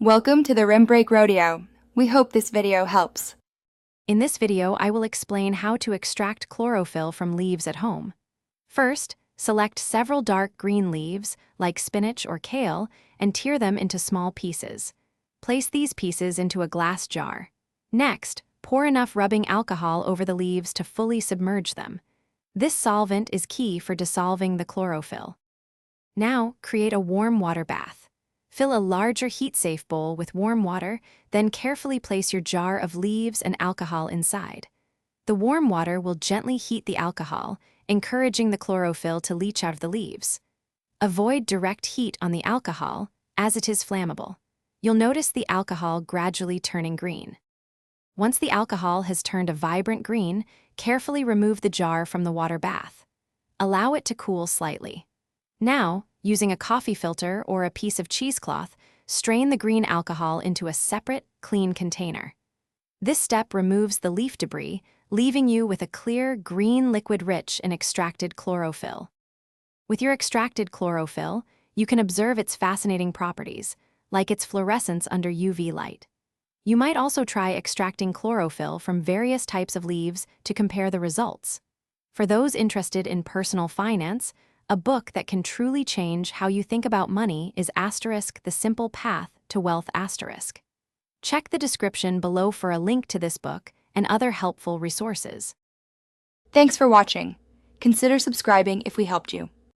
Welcome to the Rim Break Rodeo. We hope this video helps. In this video, I will explain how to extract chlorophyll from leaves at home. First, select several dark green leaves, like spinach or kale, and tear them into small pieces. Place these pieces into a glass jar. Next, pour enough rubbing alcohol over the leaves to fully submerge them. This solvent is key for dissolving the chlorophyll. Now, create a warm water bath. Fill a larger heat-safe bowl with warm water, then carefully place your jar of leaves and alcohol inside. The warm water will gently heat the alcohol, encouraging the chlorophyll to leach out of the leaves. Avoid direct heat on the alcohol, as it is flammable. You'll notice the alcohol gradually turning green. Once the alcohol has turned a vibrant green, carefully remove the jar from the water bath. Allow it to cool slightly. Now, using a coffee filter or a piece of cheesecloth, strain the green alcohol into a separate, clean container. This step removes the leaf debris, leaving you with a clear, green liquid rich in extracted chlorophyll. With your extracted chlorophyll, you can observe its fascinating properties, like its fluorescence under UV light. You might also try extracting chlorophyll from various types of leaves to compare the results. For those interested in personal finance, a book that can truly change how you think about money is The Simple Path to Wealth. Check the description below for a link to this book and other helpful resources. Thanks for watching. Consider subscribing if we helped you.